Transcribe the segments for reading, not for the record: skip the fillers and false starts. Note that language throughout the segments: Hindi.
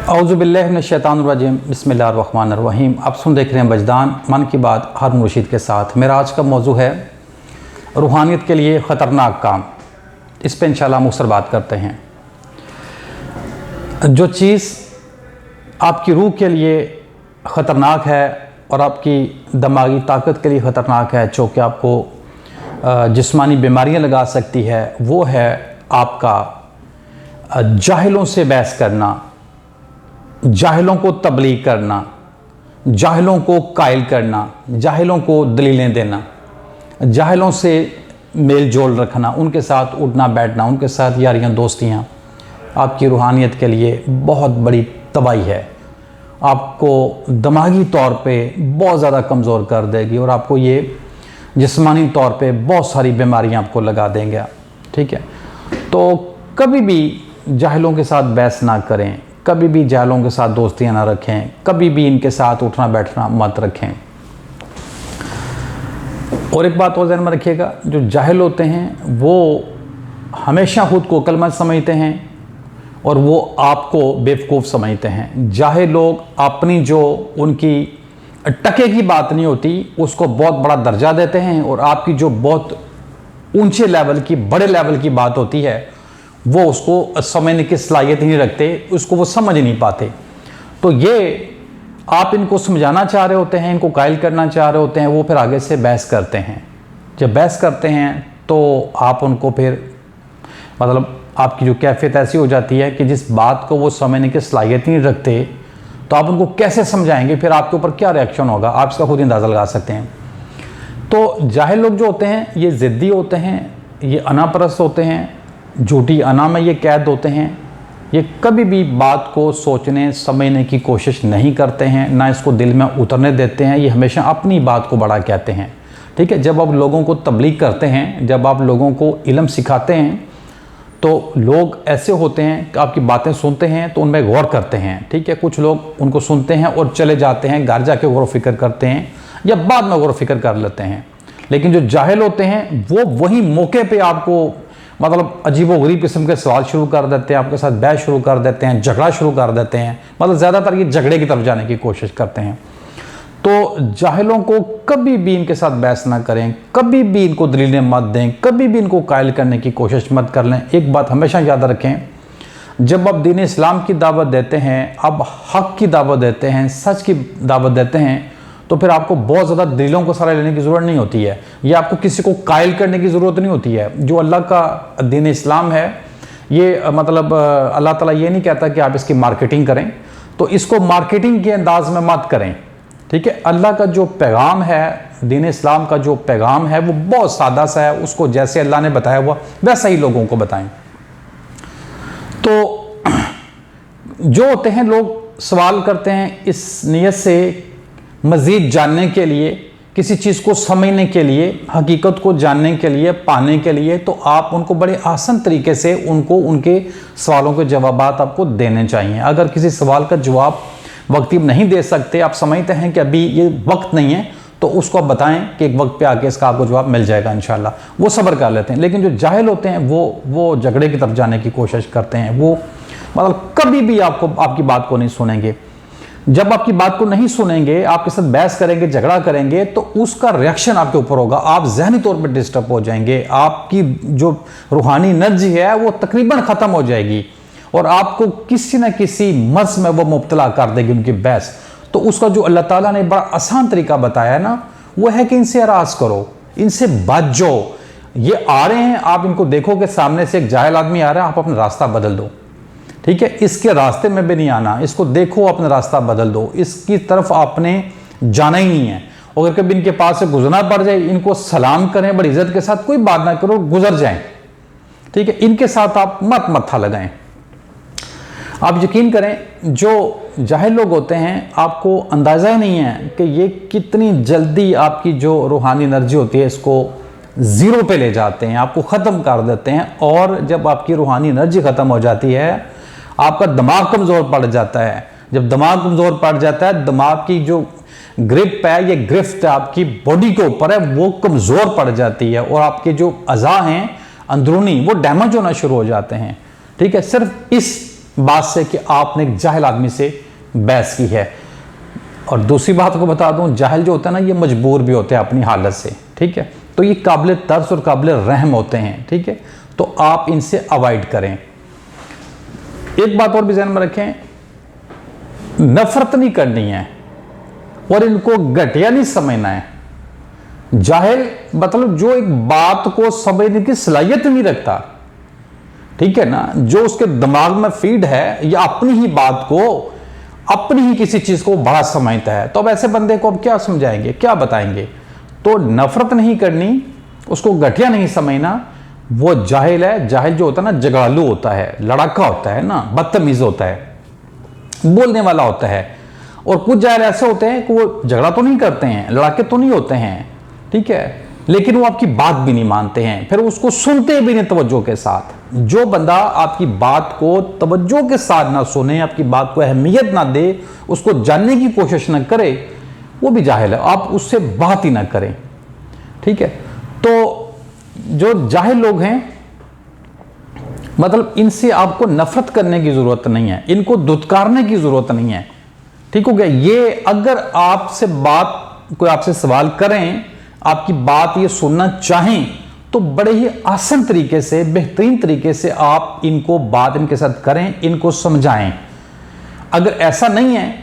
औज़ुबिल्लाहि मिनश्शैतानिर्रजीम बिस्मिल्लाहिर्रहमानिर्रहीम। आप देख रहे हैं वजदान मन की बात हारून रशीद के साथ। मेरा आज का मौजू है रूहानियत के लिए ख़तरनाक काम। इस पर इंशाल्लाह मुख्तसर बात करते हैं। जो चीज़ आपकी रूह के लिए ख़तरनाक है और आपकी दिमागी ताकत के लिए ख़तरनाक है, जो कि आपको जिस्मानी बीमारियां लगा सकती है, वो है आपका जाहिलों से बहस करना, जाहिलों को तबलीग करना, जाहिलों को कायल करना, जाहिलों को दलीलें देना, जाहिलों से मेल जोल रखना, उनके साथ उठना बैठना, उनके साथ यारियां दोस्तियां आपकी रूहानियत के लिए बहुत बड़ी तबाही है। आपको दिमागी तौर पे बहुत ज़्यादा कमज़ोर कर देगी और आपको ये जिस्मानी तौर पे बहुत सारी बीमारियां आपको लगा देंगे। ठीक है, तो कभी भी जाहिलों के साथ बहस ना करें, कभी भी जाहिलों के साथ दोस्तियां ना रखें, कभी भी इनके साथ उठना बैठना मत रखें। और एक बात और ध्यान में रखिएगा, जो जाहिल होते हैं वो हमेशा खुद को अक्लमंद समझते हैं और वो आपको बेवकूफ़ समझते हैं। जाहिल लोग अपनी जो उनकी टके की बात नहीं होती उसको बहुत बड़ा दर्जा देते हैं, और आपकी जो बहुत ऊंचे लेवल की, बड़े लेवल की बात होती है वो उसको समझने की सलाहियत ही नहीं रखते, उसको वो समझ नहीं पाते। तो ये आप इनको समझाना चाह रहे होते हैं, इनको कायल करना चाह रहे होते हैं, वो फिर आगे से बहस करते हैं। जब बहस करते हैं तो आप उनको फिर मतलब आपकी जो कैफियत ऐसी हो जाती है कि जिस बात को वो समझने की सलाहियत ही नहीं रखते, तो आप उनको कैसे समझाएंगे, फिर आपके ऊपर क्या रिएक्शन होगा, आप इसका खुद अंदाज़ा लगा सकते हैं। तो जाहिल लोग जो होते हैं ये ज़िद्दी होते हैं, ये अनापरस्त होते हैं, झूठी अना में ये कैद होते हैं। ये कभी भी बात को सोचने समझने की कोशिश नहीं करते हैं, ना इसको दिल में उतरने देते हैं। ये हमेशा अपनी बात को बड़ा कहते हैं। ठीक है, जब आप लोगों को तबलीग करते हैं, जब आप लोगों को इल्म सिखाते हैं, तो लोग ऐसे होते हैं कि आपकी बातें सुनते हैं तो उनमें गौर करते हैं। ठीक है, कुछ लोग उनको सुनते हैं और चले जाते हैं, घर जाके गौर फिक्र करते हैं या बाद में गौर फिक्र कर लेते हैं। लेकिन जो जाहिल होते हैं वो वही मौके पे आपको मतलब अजीबोगरीब किस्म के सवाल शुरू कर देते हैं, आपके साथ बहस शुरू कर देते हैं, झगड़ा शुरू कर देते हैं। मतलब ज़्यादातर ये झगड़े की तरफ जाने की कोशिश करते हैं। तो जाहिलों को कभी भी इनके साथ बहस ना करें, कभी भी इनको दलीलें मत दें, कभी भी इनको कायल करने की कोशिश मत कर लें। एक बात हमेशा याद रखें, जब आप दीन इस्लाम की दावत देते हैं, आप हक़ की दावत देते हैं, सच की दावत देते हैं, तो फिर आपको बहुत ज़्यादा दलीलों को सहारा लेने की ज़रूरत नहीं होती है, या आपको किसी को कायल करने की ज़रूरत नहीं होती है। जो अल्लाह का दीन इस्लाम है, ये मतलब अल्लाह ताला ये नहीं कहता कि आप इसकी मार्केटिंग करें, तो इसको मार्केटिंग के अंदाज में मत करें। ठीक है, अल्लाह का जो पैगाम है, दीन इस्लाम का जो पैगाम है वो बहुत सादा सा है, उसको जैसे अल्लाह ने बताया हुआ वैसा ही लोगों को बताएं। तो जो होते हैं लोग सवाल करते हैं इस नीयत से मज़ीद जानने के लिए, किसी चीज़ को समझने के लिए, हकीकत को जानने के लिए, पाने के लिए, तो आप उनको बड़े आसान तरीके से उनको उनके सवालों के जवाबात आपको देने चाहिए। अगर किसी सवाल का जवाब वक्ती नहीं दे सकते, आप समझते हैं कि अभी ये वक्त नहीं है, तो उसको आप बताएं कि एक वक्त पे आके इसका आपको जवाब मिल जाएगा इंशाल्लाह, वो सब्र कर लेते हैं। लेकिन जो जाहिल होते हैं वो झगड़े की तरफ जाने की कोशिश करते हैं। वो मतलब कभी भी आपकी बात को नहीं सुनेंगे। जब आपकी बात को नहीं सुनेंगे, आपके साथ बहस करेंगे, झगड़ा करेंगे, तो उसका रिएक्शन आपके ऊपर होगा। आप ज़हनी तौर पे डिस्टर्ब हो जाएंगे, आपकी जो रूहानी एनर्जी है वो तकरीबन ख़त्म हो जाएगी और आपको किसी न किसी मर्ज़ में वो मुब्तला कर देगी उनकी बहस। तो उसका जो अल्लाह ताला ने बड़ा आसान तरीका बताया ना, वो है कि इनसे एराज करो, इनसे बच जाओ। ये आ रहे हैं, आप इनको देखो कि सामने से एक जाहिल आदमी आ रहा है, आप अपना रास्ता बदल दो। ठीक है, इसके रास्ते में भी नहीं आना, इसको देखो, अपना रास्ता बदल दो, इसकी तरफ आपने जाना ही नहीं है। अगर कभी इनके पास से गुजरना पड़ जाए, इनको सलाम करें बड़ी इज्जत के साथ, कोई बात ना करो, गुजर जाएं। ठीक है, इनके साथ आप मत मत्था लगाएं। आप यकीन करें, जो जाहिल लोग होते हैं आपको अंदाज़ा ही नहीं है कि ये कितनी जल्दी आपकी जो रूहानी एनर्जी होती है इसको ज़ीरो पे ले जाते हैं, आपको ख़त्म कर देते हैं। और जब आपकी रूहानी एनर्जी ख़त्म हो जाती है, आपका दिमाग कमज़ोर पड़ जाता है। जब दिमाग कमज़ोर पड़ जाता है, दिमाग की जो ग्रिप है, ये गिरफ्त आपकी बॉडी के ऊपर है, वो कमज़ोर पड़ जाती है और आपके जो अज़ा हैं अंदरूनी वो डैमेज होना शुरू हो जाते हैं। ठीक है, सिर्फ इस बात से कि आपने एक जाहिल आदमी से बहस की है। और दूसरी बात को बता दूं, जाहिल जो होता है ना, ये मजबूर भी होते हैं अपनी हालत से, ठीक है। तो ये काबिल तर्स और काबिल रहम होते हैं, ठीक है। तो आप इनसे अवॉइड करें। एक बात और भी ध्यान में रखें, नफरत नहीं करनी है और इनको घटिया नहीं समझना है। जाहिल मतलब जो एक बात को समझने की सलाहियत नहीं रखता, ठीक है ना, जो उसके दिमाग में फीड है या अपनी ही बात को, अपनी ही किसी चीज को बड़ा समझता है, तो अब ऐसे बंदे को अब क्या समझाएंगे, क्या बताएंगे। तो नफरत नहीं करनी, उसको घटिया नहीं समझना, वो जाहिल है। जाहिल जो होता है ना, जगालू होता है, लड़ाका होता है ना, बदतमीज होता है, बोलने वाला होता है। और कुछ जाहिल ऐसे होते हैं कि वो झगड़ा तो नहीं करते हैं, लड़ाके तो नहीं होते हैं, ठीक है, लेकिन वो आपकी बात भी नहीं मानते हैं, फिर उसको सुनते भी नहीं तवज्जो के साथ। जो बंदा आपकी बात को तवज्जो के साथ ना सुने, आपकी बात को अहमियत ना दे, उसको जानने की कोशिश ना करे, वो भी जाहिल है। आप उससे बात ही ना करें, ठीक है। तो जो जाहिल लोग हैं, मतलब इनसे आपको नफरत करने की जरूरत नहीं है, इनको दुत्कारने की जरूरत नहीं है, ठीक हो गया। ये अगर आपसे बात, कोई आपसे सवाल करें, आपकी बात ये सुनना चाहें, तो बड़े ही आसान तरीके से, बेहतरीन तरीके से आप इनको बात इनके साथ करें, इनको समझाएं। अगर ऐसा नहीं है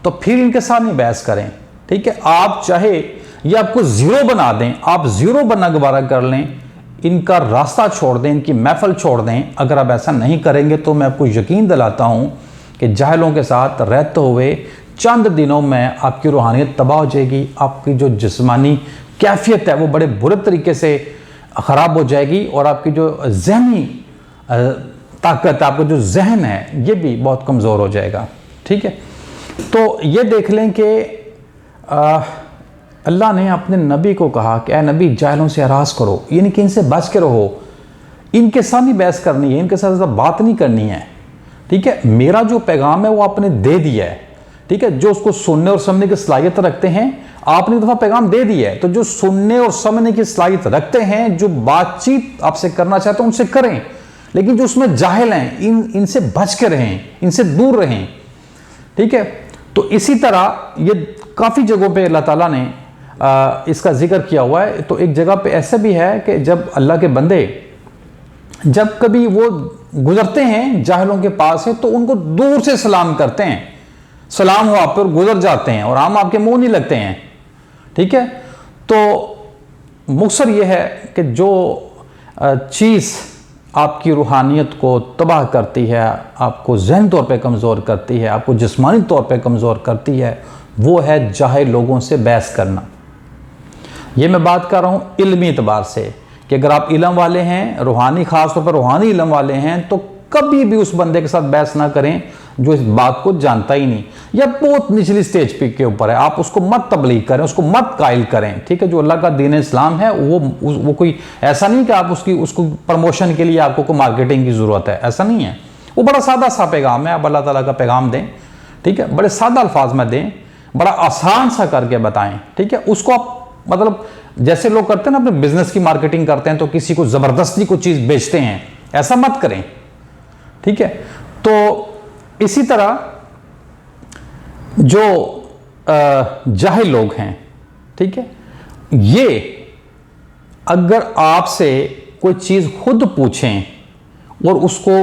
तो फिर इनके साथ नहीं बहस करें, ठीक है। आप चाहे ये आपको जीरो बना दें, आप जीरो बनना गवारा कर लें, इनका रास्ता छोड़ दें, इनकी महफिल छोड़ दें। अगर आप ऐसा नहीं करेंगे तो मैं आपको यकीन दिलाता हूं कि जाहिलों के साथ रहते हुए चंद दिनों में आपकी रूहानियत तबाह हो जाएगी, आपकी जो जिस्मानी कैफियत है वो बड़े बुरे तरीके से ख़राब हो जाएगी, और आपकी जो जहनी ताकत, आपका जो जहन है, ये भी बहुत कमज़ोर हो जाएगा, ठीक है। तो ये देख लें कि अल्लाह ने अपने नबी को कहा कि ए नबी, जाहिलों से एराज़ करो, यानी कि इनसे बच के रहो, इनके साथ नहीं बहस करनी है, इनके साथ बात नहीं करनी है, ठीक है। मेरा जो पैगाम है वो आपने दे दिया है, ठीक है। जो उसको सुनने और समझने की सलाहियत रखते हैं, आपने एक दफ़ा पैगाम दे दिया है, तो जो सुनने और समझने की सलाहियत रखते हैं, जो बातचीत आपसे करना चाहते हैं, उनसे करें। लेकिन जो उसमें जाहिल हैं, इनसे बच के रहें, इनसे दूर रहें, ठीक है। तो इसी तरह ये काफ़ी जगहों पे अल्लाह ताला ने इसका जिक्र किया हुआ है। तो एक जगह पे ऐसा भी है कि जब अल्लाह के बंदे, जब कभी वो गुजरते हैं जाहिलों के पास से, तो उनको दूर से सलाम करते हैं, सलाम हो आप पर, गुजर जाते हैं और आम आपके मुंह नहीं लगते हैं, ठीक है। तो मुक्सर यह है कि जो चीज़ आपकी रूहानियत को तबाह करती है, आपको ज़हनी तौर पे कमज़ोर करती है, आपको जिस्मानी तौर पे कमज़ोर करती है, वो है जाहिल लोगों से बहस करना। ये मैं बात कर रहा हूँ इल्मी एतबार से, कि अगर आप इल्म वाले हैं, रूहानी, ख़ास तौर पर रूहानी इल्म वाले हैं, तो कभी भी उस बंदे के साथ बहस ना करें जो इस बात को जानता ही नहीं, या बहुत निचली स्टेज पे के ऊपर है। आप उसको मत तबलीग करें, उसको मत कायल करें, ठीक है। जो अल्लाह का दीन इस्लाम है, वो कोई ऐसा नहीं कि आप उसको प्रमोशन के लिए आपको कोई मार्केटिंग की ज़रूरत है, ऐसा नहीं है। वो बड़ा सादा सा पैगाम है, आप अल्लाह ताला का पैगाम दें, ठीक है, बड़े सादा अल्फाज में दें, बड़ा आसान सा करके बताएं, ठीक है। उसको आप, मतलब जैसे लोग करते हैं ना, अपने बिजनेस की मार्केटिंग करते हैं, तो किसी को ज़बरदस्ती को चीज़ बेचते हैं, ऐसा मत करें, ठीक है। तो इसी तरह जो जाहिल लोग हैं, ठीक है, ये अगर आपसे कोई चीज़ खुद पूछें और उसको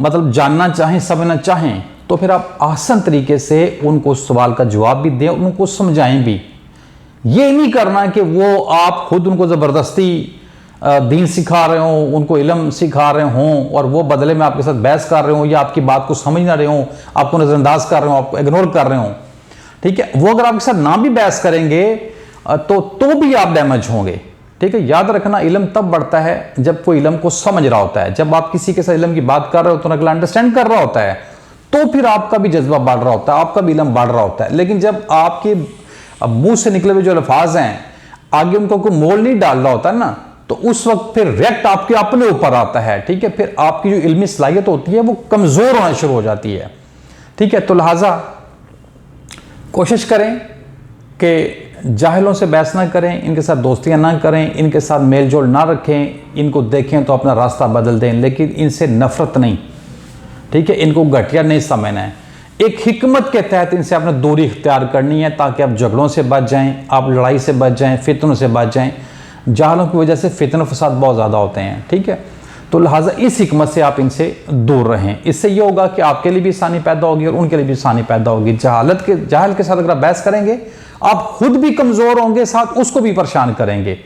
मतलब जानना चाहें, समझना चाहें, तो फिर आप आसान तरीके से उनको सवाल का जवाब भी दें, उनको समझाएं भी। ये नहीं करना कि वो आप खुद उनको ज़बरदस्ती दीन सिखा रहे हों, उनको इल्म सिखा रहे हों, और वो बदले में आपके साथ बहस कर रहे हों, या आपकी बात को समझ ना रहे हों, आपको नज़रअंदाज कर रहे हों, आपको इग्नोर कर रहे हों, ठीक है। वो अगर आपके साथ ना भी बहस करेंगे तो भी आप डैमेज होंगे, ठीक है। याद रखना, इल्म तब बढ़ता है जब कोई इल्म को समझ रहा होता है। जब आप किसी के साथ इल्म की बात कर रहे हो तो अगला अंडरस्टैंड कर रहा होता है, तो फिर आपका भी जज्बा बढ़ रहा होता है, आपका भी इल्म बढ़ रहा होता है। लेकिन जब आपके मुंह से निकले हुए जो अल्फाज हैं, आगे उनको कोई मोल नहीं डाल रहा होता है ना, तो उस वक्त फिर रिएक्ट आपके अपने ऊपर आता है, ठीक है। फिर आपकी जो इल्मी सलाहियत होती है वो कमज़ोर होना शुरू हो जाती है, ठीक है। तो लिहाजा कोशिश करें कि जाहिलों से बहस ना करें, इनके साथ दोस्तियां ना करें, इनके साथ मेल जोल ना रखें, इनको देखें तो अपना रास्ता बदल दें, लेकिन इनसे नफरत नहीं, ठीक है, इनको घटिया नहीं समझना है। एक हिकमत के तहत इनसे आपने दूरी इख्तियार करनी है ताकि आप झगड़ों से बच जाएं, आप लड़ाई से बच जाएं, फितनों से बच जाएं। जाहलों की वजह से फितन फसाद बहुत ज़्यादा होते हैं, ठीक है। तो लिहाजा इस हिकमत से आप इनसे दूर रहें। इससे ये होगा कि आपके लिए भी आसानी पैदा होगी और उनके लिए भी आसानी पैदा होगी। जाहल के साथ अगर आप बहस करेंगे, आप खुद भी कमज़ोर होंगे, साथ उसको भी परेशान करेंगे,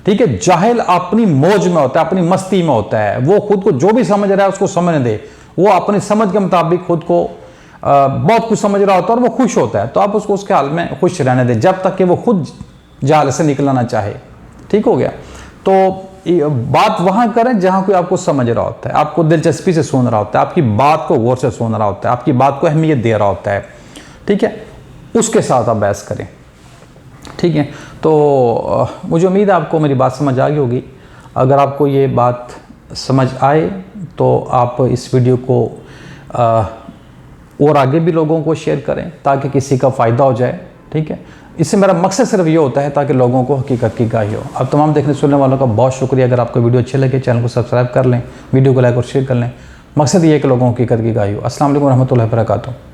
ठीक है। जाहिल अपनी मौज में होता है, अपनी मस्ती में होता है, वो खुद को जो भी समझ रहा है उसको समझने दे, वो अपनी समझ के मुताबिक खुद को बहुत कुछ समझ रहा होता है और वो खुश होता है, तो आप उसको उसके हाल में खुश रहने दें जब तक कि वो खुद जाल से निकलना ना चाहे, ठीक हो गया। तो बात वहां करें जहां कोई आपको समझ रहा होता है, आपको दिलचस्पी से सुन रहा होता है, आपकी बात को गौर से सुन रहा होता है, आपकी बात को अहमियत दे रहा होता है, ठीक है, उसके साथ आप बहस करें, ठीक है। तो मुझे उम्मीद है आपको मेरी बात समझ आ गई होगी। अगर आपको ये बात समझ आए तो आप इस वीडियो को और आगे भी लोगों को शेयर करें ताकि किसी का फ़ायदा हो जाए, ठीक है। इससे मेरा मकसद सिर्फ ये होता है ताकि लोगों को हकीकत की आगाही हो। अब तमाम देखने सुनने वालों का बहुत शुक्रिया। अगर आपको वीडियो अच्छे लगे चैनल को सब्सक्राइब कर लें, वीडियो को लाइक और शेयर कर लें। मकसद ये है कि लोगों को हकीकत की आगाही हो। अस्सलाम वालेकुम रहमतुल्लाहि व बरकातुहू।